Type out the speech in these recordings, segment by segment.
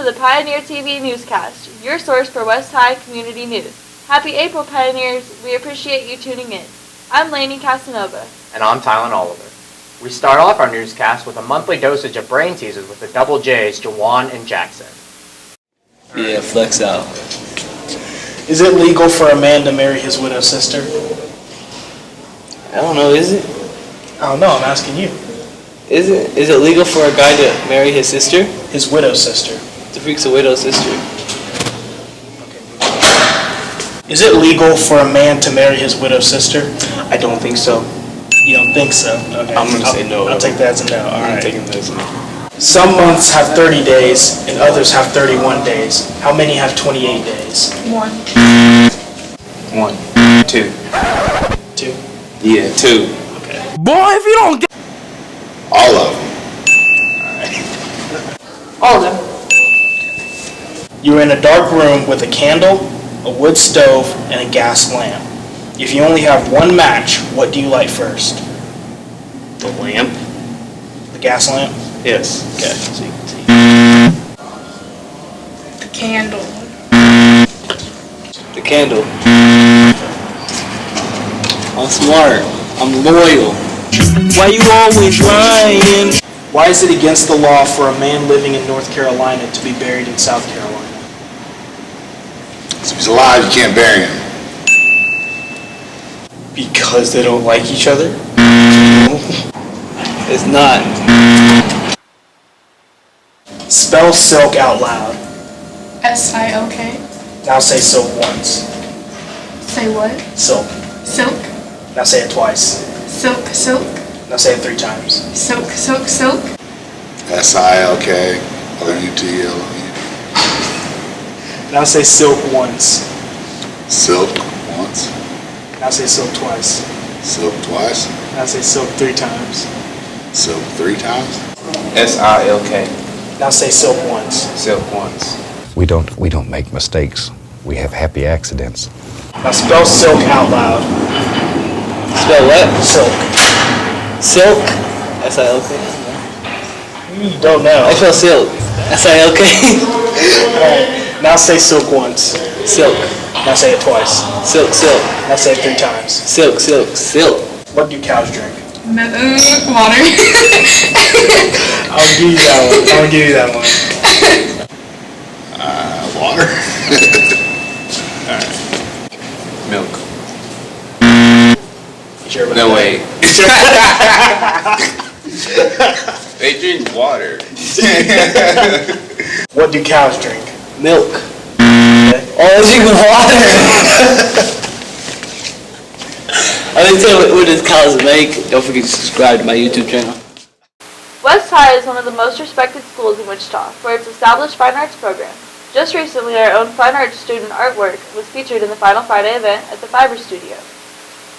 the Pioneer TV newscast, your source for West High community news. Happy April, Pioneers. We appreciate you tuning in. I'm Lainey Casanova. And I'm Tylen Oliver. We start off our newscast with a monthly dosage of brain teasers with the double J's, Jawan and Jackson. Yeah, flex out. Is it legal for a man to marry his widowed sister? I don't know, is it? I don't know, I'm asking you. Is it legal for a guy to marry his sister? His widowed sister. The freak's a widowed sister. Is it legal for a man to marry his widowed sister? I don't think so. You don't think so? Okay. I'm gonna say no. I'll take that as a no. All I'm right. taking that as a no. Some months have 30 days and others have 31 days. How many have 28 days? One. 2. 2? Yeah, 2. Okay. Boy, if you don't get all of them. All of them. You're in a dark room with a candle, a wood stove, and a gas lamp. If you only have one match, what do you light first? The lamp? The gas lamp? Yes. Okay. So you can see. The candle. The candle. I'm smart. I'm loyal. why you always lying? Why is it against the law for a man living in North Carolina to be buried in South Carolina? So if he's alive, you can't bury him. Because they don't like each other? It's not. Spell silk out loud. S-I-L-K. Now say silk once. Say what? Silk. Silk. Now say it twice. Silk, silk. Now say it 3 times. Silk, silk, silk. S-I-L-K, O-U-T-L. Now say silk once. Silk once. Now say silk twice. Silk twice. Now say silk 3 times. Silk 3 times. S-I-L-K. Now say silk once. Silk once. We don't make mistakes. We have happy accidents. Now spell silk out loud. Spell what? Silk. Silk. S-I-L-K. You don't know. I spell silk. S-I-L-K. Alright. Now say silk once. Silk. Now say it twice. Silk, silk. Now say it 3 times. Silk, silk, silk. What do cows drink? Water. I'll give you that one. I'll give you that one. Water. Milk. You sure about No that? way. They drink water. What do cows drink? Milk. Oh, they drink water. I think tell what does cows make. Don't forget to subscribe to my YouTube channel. West High is one of the most respected schools in Wichita for its established fine arts program. Just recently, our own fine arts student artwork was featured in the Final Friday event at the Fiber Studio.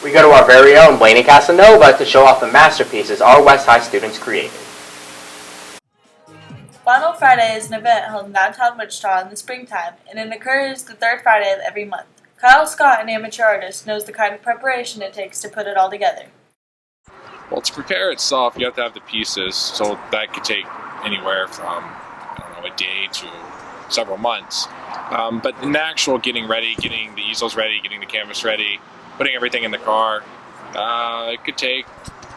We go to our very own Lainey Casanova to show off the masterpieces our West High students created. Final Friday is an event held in downtown Wichita in the springtime, and it occurs the 3rd Friday of every month. Kyle Scott, an amateur artist, knows the kind of preparation it takes to put it all together. Well, to prepare itself, you have to have the pieces, so that could take anywhere from, a day to several months. But in the actual getting ready, getting the easels ready, getting the canvas ready, putting everything in the car, it could take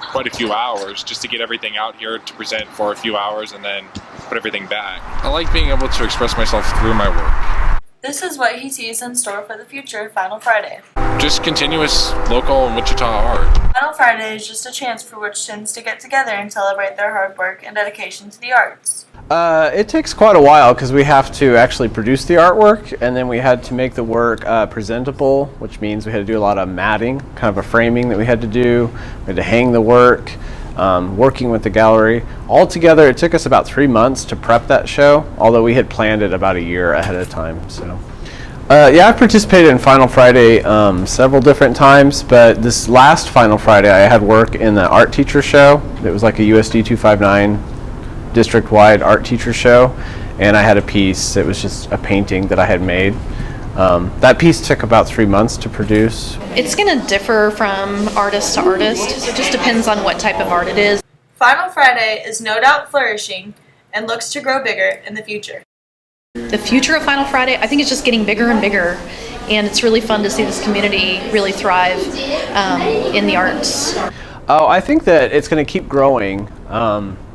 quite a few hours just to get everything out here to present for a few hours and then put everything back. I like being able to express myself through my work. This is what he sees in store for the future of Final Friday. Just continuous local and Wichita art. Final Friday is just a chance for Wich students to get together and celebrate their hard work and dedication to the arts. It takes quite a while because we have to actually produce the artwork, and then we had to make the work presentable, which means we had to do a lot of matting, kind of a framing that we had to do. We had to hang the work, working with the gallery. Altogether, it took us about 3 months to prep that show, although we had planned it about a year ahead of time. So, yeah, I've participated in Final Friday several different times, but this last Final Friday I had work in the art teacher show. It was like a USD 259 district-wide art teacher show, and I had a piece. It was just a painting that I had made. That piece took about 3 months to produce. It's going to differ from artist to artist, so it just depends on what type of art it is. Final Friday is no doubt flourishing and looks to grow bigger in the future. The future of Final Friday, I think it's just getting bigger and bigger, and it's really fun to see this community really thrive in the arts. Oh, I think that it's going to keep growing.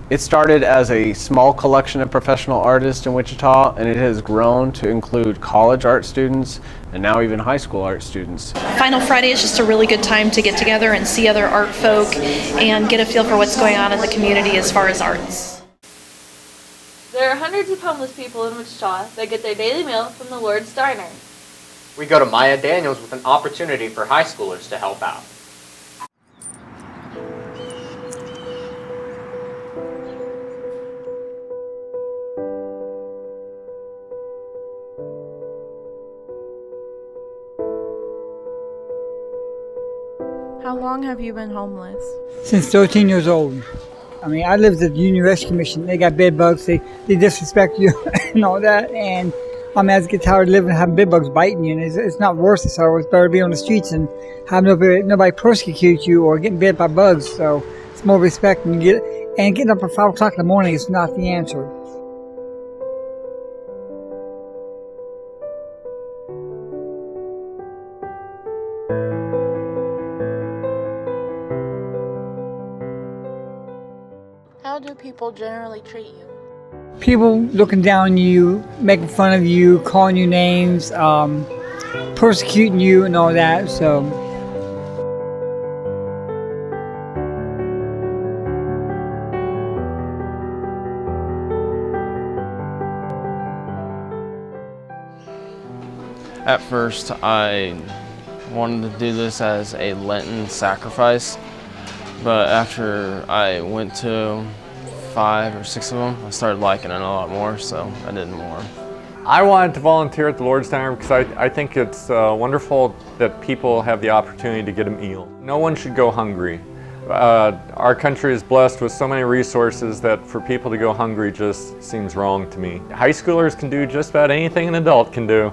It started as a small collection of professional artists in Wichita, and it has grown to include college art students and now even high school art students. Final Friday is just a really good time to get together and see other art folk and get a feel for what's going on in the community as far as arts. There are hundreds of homeless people in Wichita that get their daily meal from the Lord's Diner. We go to Maya Daniels with an opportunity for high schoolers to help out. How long have you been homeless? Since 13 years old. I mean, I lived at the Union Rescue Mission. They got bed bugs. They disrespect you and all that. And I mean, I just get tired of living and having bed bugs biting you. And it's not worth it. So it's better to be on the streets and have nobody persecute you or getting bit by bugs. So it's more respect. And getting up at 5 o'clock in the morning is not the answer. How do people generally treat you? People looking down on you, making fun of you, calling you names, persecuting you and all that, so. At first, I wanted to do this as a Lenten sacrifice, but after I went to 5 or 6 of them, I started liking it a lot more, so I did more. I wanted to volunteer at the Lord's Diner because I think it's wonderful that people have the opportunity to get a meal. No one should go hungry. Our country is blessed with so many resources that for people to go hungry just seems wrong to me. High schoolers can do just about anything an adult can do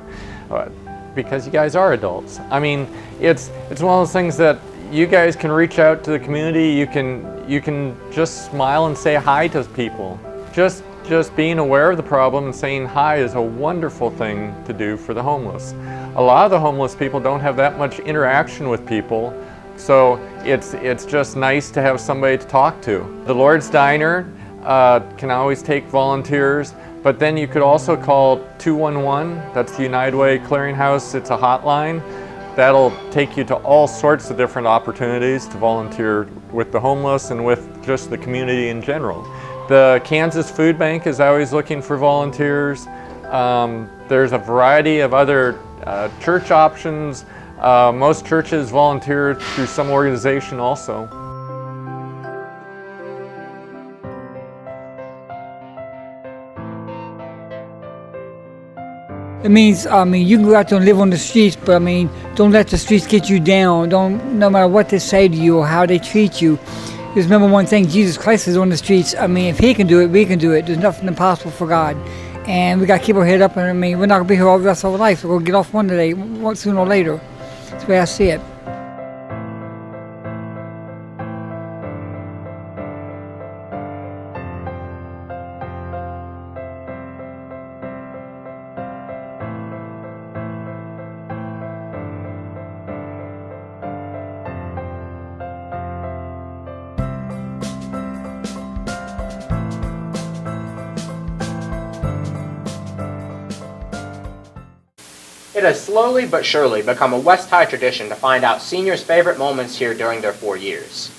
because you guys are adults. I mean, it's one of those things that you guys can reach out to the community. You can just smile and say hi to people. Just being aware of the problem and saying hi is a wonderful thing to do for the homeless. A lot of the homeless people don't have that much interaction with people, so it's just nice to have somebody to talk to. The Lord's Diner can always take volunteers, but then you could also call 211. That's the United Way Clearinghouse. It's a hotline. That'll take you to all sorts of different opportunities to volunteer with the homeless and with just the community in general. The Kansas Food Bank is always looking for volunteers. There's a variety of other church options. Most churches volunteer through some organization also. It means, you can go out there and live on the streets, but don't let the streets get you down. No matter what they say to you or how they treat you. Just remember one thing, Jesus Christ is on the streets. If He can do it, we can do it. There's nothing impossible for God. And we got to keep our head up, and we're not going to be here all the rest of our life. We're going to get off one day, sooner or later. That's the way I see it. It has slowly but surely become a West High tradition to find out seniors' favorite moments here during their 4 years.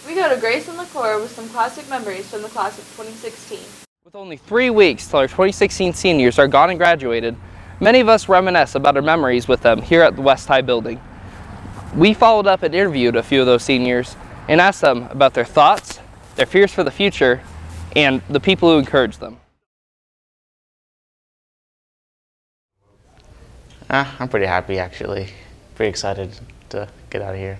We go to Grace and LaCour with some classic memories from the class of 2016. With only 3 weeks till our 2016 seniors are gone and graduated, many of us reminisce about our memories with them here at the West High building. We followed up and interviewed a few of those seniors and asked them about their thoughts, their fears for the future, and the people who encouraged them. I'm pretty happy, actually. Pretty excited to get out of here.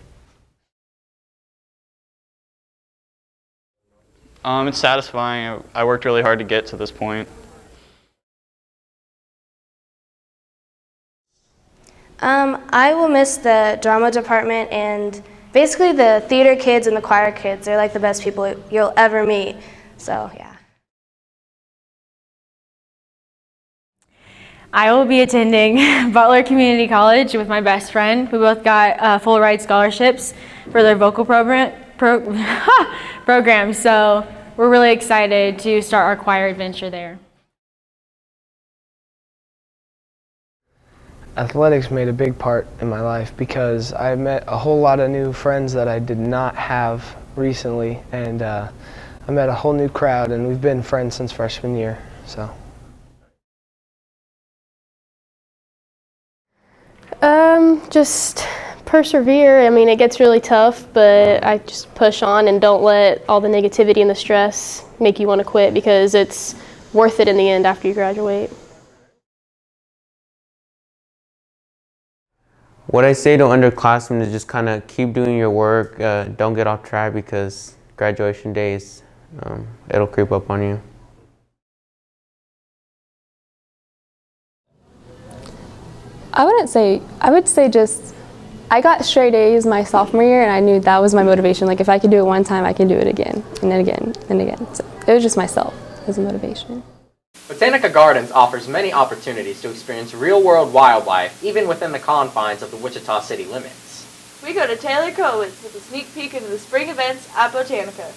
It's satisfying. I worked really hard to get to this point. I will miss the drama department and basically the theater kids and the choir kids. They're like the best people you'll ever meet. So, yeah. I will be attending Butler Community College with my best friend. We both got full ride scholarships for their vocal program, so we're really excited to start our choir adventure there. Athletics made a big part in my life because I met a whole lot of new friends that I did not have recently, and I met a whole new crowd, and we've been friends since freshman year. So. Just persevere. I mean, it gets really tough, but I just push on and don't let all the negativity and the stress make you want to quit, because it's worth it in the end after you graduate. What I say to underclassmen is just kind of keep doing your work. Don't get off track, because graduation days, it'll creep up on you. I would say just, I got straight A's my sophomore year, and I knew that was my motivation. Like, if I could do it one time, I can do it again, and then again, and again. So it was just myself as a motivation. Botanical Gardens offers many opportunities to experience real-world wildlife, even within the confines of the Wichita city limits. We go to Taylor Kowitz with a sneak peek into the spring events at Botanica.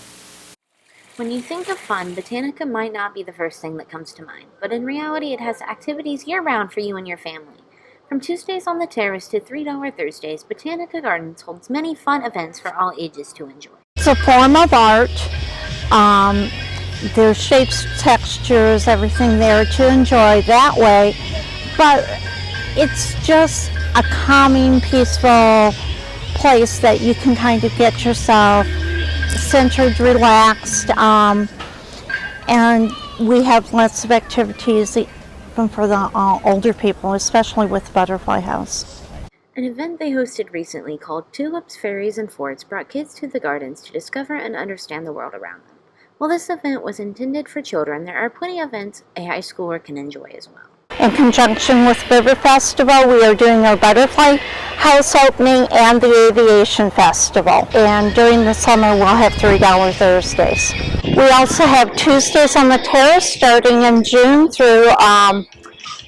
When you think of fun, Botanica might not be the first thing that comes to mind, but in reality it has activities year-round for you and your family. From Tuesdays on the Terrace to $3 Thursdays, Botanical Gardens holds many fun events for all ages to enjoy. It's a form of art. There's shapes, textures, everything there to enjoy that way. But it's just a calming, peaceful place that you can kind of get yourself centered, relaxed, and we have lots of activities even for the older people, especially with Butterfly House. An event they hosted recently called Tulips, Fairies, and Forts brought kids to the gardens to discover and understand the world around them. While this event was intended for children, there are plenty of events a high schooler can enjoy as well. In conjunction with River Festival, we are doing our Butterfly House opening and the Aviation Festival. And during the summer, we'll have $3 Thursdays. We also have Tuesdays on the Terrace starting in June through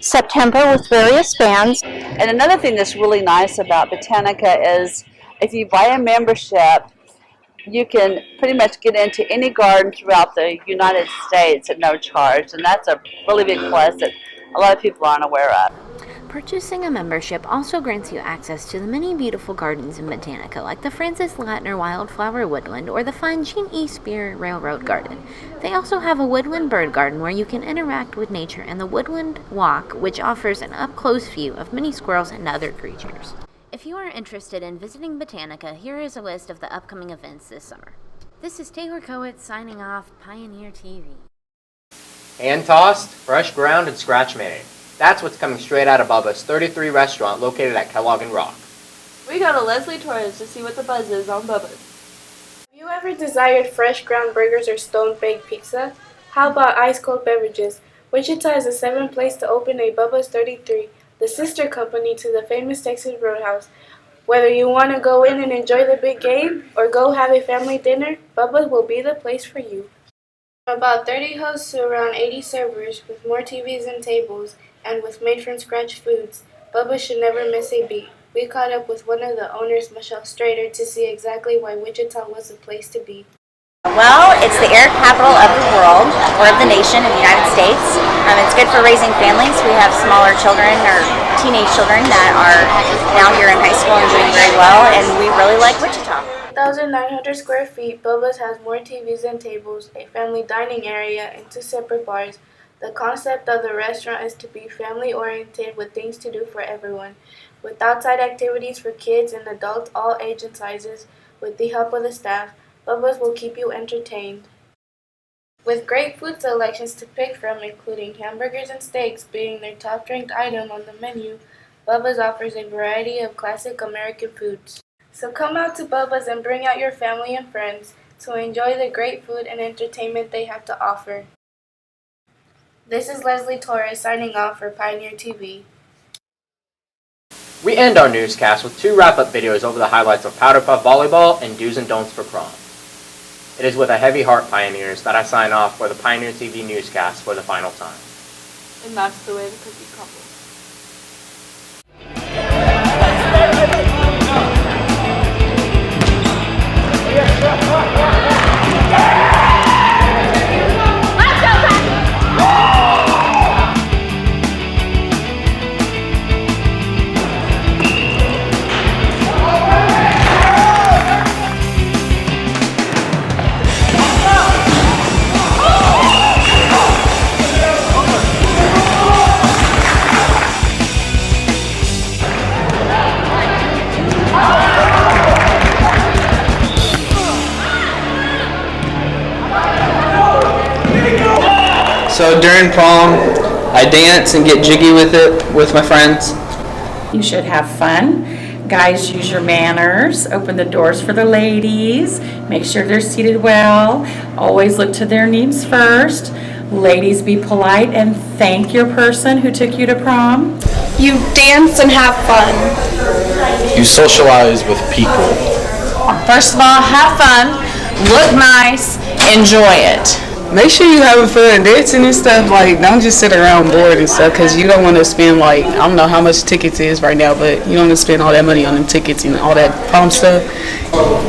September with various bands. And another thing that's really nice about Botanica is if you buy a membership, you can pretty much get into any garden throughout the United States at no charge, and that's a really big plus that a lot of people aren't aware of. Purchasing a membership also grants you access to the many beautiful gardens in Botanica, like the Francis Latner Wildflower Woodland or the fun Jean E. Spear Railroad Garden. They also have a woodland bird garden where you can interact with nature, and the Woodland Walk, which offers an up-close view of many squirrels and other creatures. If you are interested in visiting Botanica, here is a list of the upcoming events this summer. This is Taylor Kowitz signing off, Pioneer TV. Hand-tossed, fresh ground, and scratch-made. That's what's coming straight out of Bubbas 33 restaurant located at Kellogg and Rock. We go to Leslie Torres to see what the buzz is on Bubbas. Have you ever desired fresh ground burgers or stone-baked pizza? How about ice-cold beverages? Wichita is the 7th place to open a Bubbas 33, the sister company to the famous Texas Roadhouse. Whether you want to go in and enjoy the big game or go have a family dinner, Bubbas will be the place for you. About 30 hosts to around 80 servers with more TVs and tables, and with made-from-scratch foods, Bubbas should never miss a beat. We caught up with one of the owners, Michelle Strader, to see exactly why Wichita was the place to be. Well, it's the air capital of the world, or of the nation, of the United States. It's good for raising families. We have smaller children, or teenage children, that are now here in high school and doing very well, and we really like Wichita. 1,900 square feet, Bubbas has more TVs and tables, a family dining area, and 2 separate bars. The concept of the restaurant is to be family-oriented with things to do for everyone, with outside activities for kids and adults all age and sizes. With the help of the staff, Bubbas will keep you entertained. With great food selections to pick from, including hamburgers and steaks being their top-ranked item on the menu, Bubbas offers a variety of classic American foods. So come out to Bubbas and bring out your family and friends to enjoy the great food and entertainment they have to offer. This is Leslie Torres signing off for Pioneer TV. We end our newscast with 2 wrap-up videos over the highlights of Powder Puff Volleyball and Do's and Don'ts for Prom. It is with a heavy heart, Pioneers, that I sign off for the Pioneer TV newscast for the final time. And that's the way the cookie crumbles. So during prom, I dance and get jiggy with it with my friends. You should have fun. Guys, use your manners. Open the doors for the ladies. Make sure they're seated well. Always look to their needs first. Ladies, be polite and thank your person who took you to prom. You dance and have fun. You socialize with people. First of all, have fun, look nice, enjoy it. Make sure you having fun dancing and stuff. Like, don't just sit around bored and stuff, because you don't want to spend, like, I don't know how much tickets is right now, but you don't want to spend all that money on them tickets and all that prom stuff.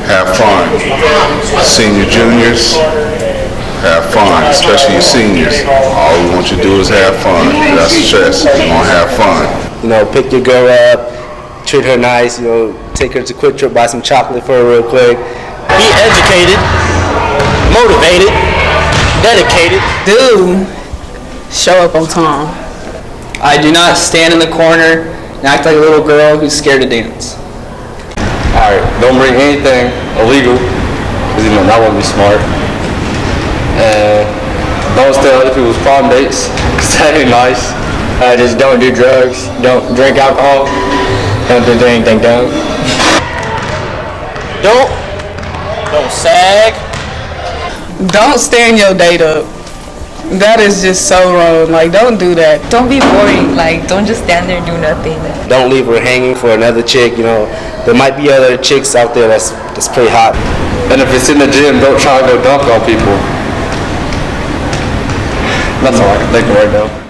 Have fun. Senior, juniors, have fun, especially your seniors. All we want you to do is have fun. That's stress. You're going to have fun. You know, pick your girl up, treat her nice, you know, take her to Quick Trip, buy some chocolate for her real quick. Be educated, motivated, dedicated. Dude, show up on time. I do not stand in the corner and act like a little girl who's scared to dance. Alright, don't bring anything illegal, because you know that won't be smart. And don't steal other people's prom dates, because that ain't nice. Just don't do drugs, don't drink alcohol, don't do anything dumb. Don't sag. Don't stand your date up. That is just so wrong. Like, don't do that. Don't be boring. Like, don't just stand there and do nothing. Don't leave her hanging for another chick, you know. There might be other chicks out there that's pretty hot. And if it's in the gym, don't try to go dunk on people. That's all I can think of right now.